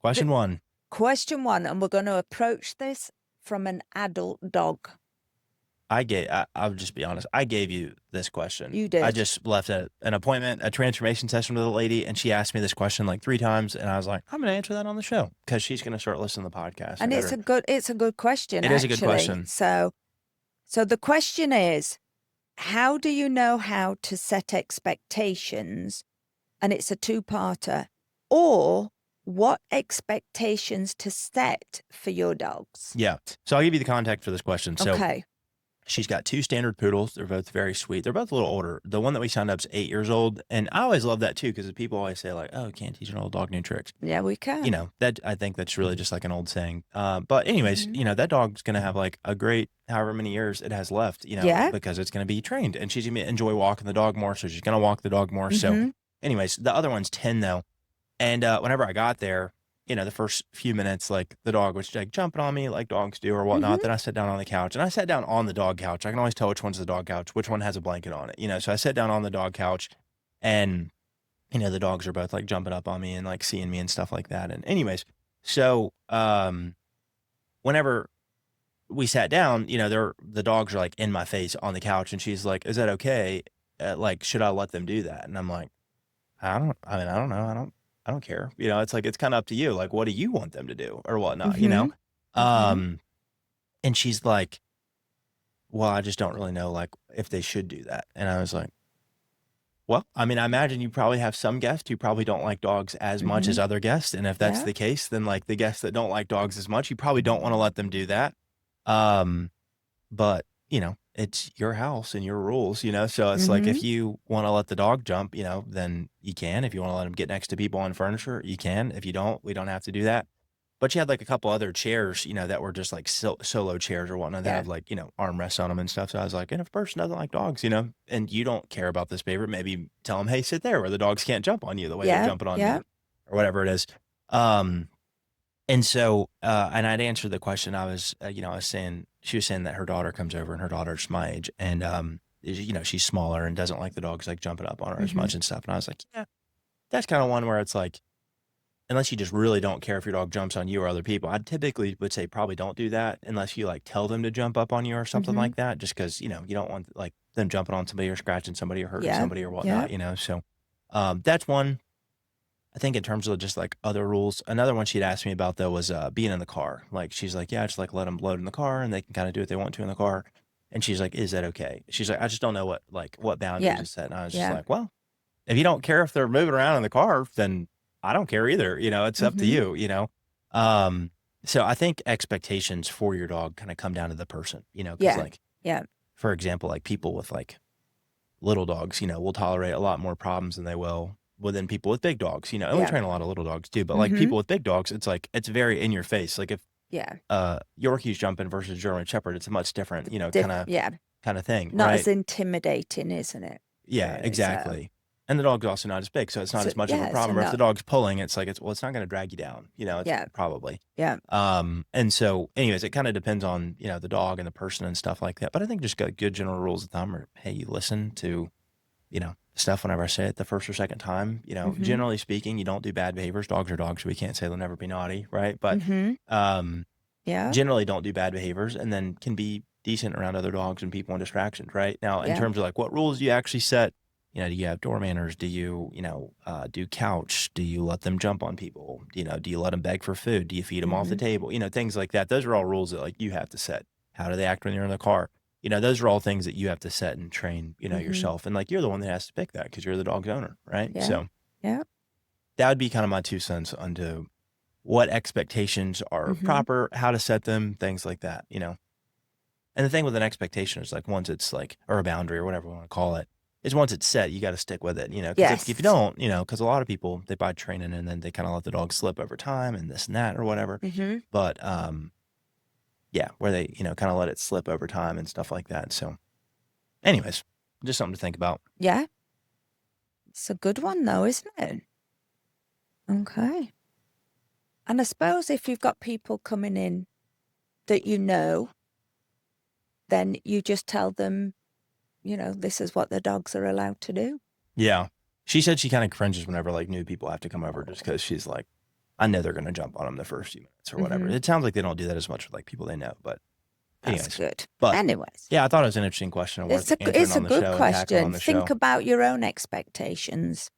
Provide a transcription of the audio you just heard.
Question one. Question one, and we're going to approach this from an adult dog. I'll just be honest. I gave you this question. You I did. just left an appointment, a transformation session with a lady, and she asked me this question like 3 times, and I was like, I'm going to answer that on the show because she's going to start listening to the podcast. And it's a good question, It is a good actually. question. So the question is, how do you know how to set expectations? And it's a two-parter. Or what expectations to set for your dogs? Yeah. So I'll give you the context for this question. So Okay. she's got 2 standard poodles. They're both very sweet. They're both a little older. The one that we signed up is 8 years old. And I always love that too, because people always say like, oh, you can't teach an old dog new tricks. Yeah, we can. You know, that I think that's really just like an old saying. But anyways, Mhm. you know, that dog's going to have like a great, however many years it has left, you know, Yeah. because it's going to be trained and she's going to enjoy walking the dog more. So she's going to walk the dog more. So Mhm. anyways, the other one's 10 though. And whenever I got there, you know, the first few minutes, like the dog was like jumping on me like dogs do or whatnot. Mhm. Then I sat down on the couch and I sat down on the dog couch. I can always tell which one's the dog couch, which one has a blanket on it, you know? So I sat down on the dog couch and, you know, the dogs are both like jumping up on me and like seeing me and stuff like that. And anyways, so, whenever we sat down, you know, the dogs are like in my face on the couch and she's like, is that okay? Like, should I let them do that? And I'm like, I don't know. I don't care. You know, it's like, it's kind of up to you. Like, what do you want them to do or whatnot, you know? Mhm. Mhm. And she's like, well, I just don't really know, like, if they should do that. And I was like, well, I mean, I imagine you probably have some guests who probably don't like dogs as much as Mhm. other guests. And if that's Yeah. the case, then like the guests that don't like dogs as much, you probably don't want to let them do that. Um, but you know, it's your house and your rules, you know? So it's like, if Mhm. you want to let the dog jump, you know, then you can. If you want to let him get next to people on furniture, you can. If you don't, we don't have to do that. But she had like a couple other chairs, you know, that were just like solo chairs or whatnot that Yeah. have like, you know, armrests on them and stuff. So I was like, and if a person doesn't like dogs, you know, and you don't care about this favorite, maybe tell them, hey, sit there where the dogs can't jump on you the way they're Yeah. jumping on Yeah. me or whatever it is. Um, and so, and I'd answered the question. I was, you know, I was saying, she was saying that her daughter comes over and her daughter's my age and, you know, she's smaller and doesn't like the dogs like jumping up on her as Mhm. much and stuff. And I was like, yeah, that's kind of one where it's like, unless you just really don't care if your dog jumps on you or other people, I typically would say probably don't do that unless you like tell them to jump up on you or something Mhm. like that, just because, you know, you don't want like them jumping on somebody or scratching somebody or hurting Yeah. somebody or Yeah. whatnot, you know? So, that's one. I think in terms of just like other rules, another one she'd asked me about though was, being in the car. Like, she's like, yeah, just like let them load in the car and they can kind of do what they want to in the car. And she's like, is that okay? She's like, I just don't know what boundaries Yeah. to set. And I was just Yeah. like, well, if you don't care if they're moving around in the car, then I don't care either, you know, it's up to Mhm. you, you know? Um, so I think expectations for your dog kinda come down to the person, you know, because Yeah. like, Yeah. for example, like people with like little dogs, you know, will tolerate a lot more problems than they will within people with big dogs, you know, and we Yeah. train a lot of little dogs too, but like Mhm. people with big dogs, it's like, it's very in your face. Like if, Yeah. Yorkie's jumping versus German Shepherd, it's a much different, you know, Yeah. kinda thing, Not as right? intimidating, isn't it? Yeah, Really, so exactly. And the dog's also not as big, so it's not as much of a so problem, or if the not dog's pulling, it's like, it's not gonna drag you down, you know, it's yeah. probably. Yeah. And so anyways, it kinda depends on, you know, the dog and the person and stuff like that, but I think just good general rules of thumb are, hey, you listen to, you know, stuff whenever I say it the first or second time, you know, Mhm. generally speaking, you don't do bad behaviors. Dogs are dogs, so we can't say they'll never be naughty, right? But, Mhm. um, Yeah. generally don't do bad behaviors and then can be decent around other dogs and people and distractions, right? Now, in Yeah. terms of like what rules do you actually set? You know, do you have door manners? Do you, you know, do couch? Do you let them jump on people? You know, do you let them beg for food? Do you feed them off the Mhm. table? You know, things like that. Those are all rules that like you have to set. How do they act when you're in the car? You know, those are all things that you have to set and train, you know, Mhm. yourself. And like you're the one that has to pick that because you're the dog's owner, right? Yeah. So Yeah. that would be kind of my 2 cents onto what expectations are Mhm. proper, how to set them, things like that, you know? And the thing with an expectation is like once it's like, or a boundary or whatever we want to call it, is once it's set, you got to stick with it, you know? Because if you Yes. don't, you know, because a lot of people they buy training and then they kind of let the dog slip over time and this and that or whatever. Mhm. But yeah, where they you know kind of let it slip over time and stuff like that. So, anyways, just something to think about. Yeah. It's a good one though, isn't it? Okay. And I suppose if you've got people coming in that you know, then you just tell them, this is what the dogs are allowed to do. Yeah, she said she kind of cringes whenever like new people have to come over just because she's like, I know they're going to jump on them the first few minutes or whatever. Mhm. It sounds like they don't do that as much with like people they know, but That's anyways. good. But Anyways, yeah, I thought it was an interesting question and worth it's answering a on the good show and tackling on question. the Think show. about your own expectations.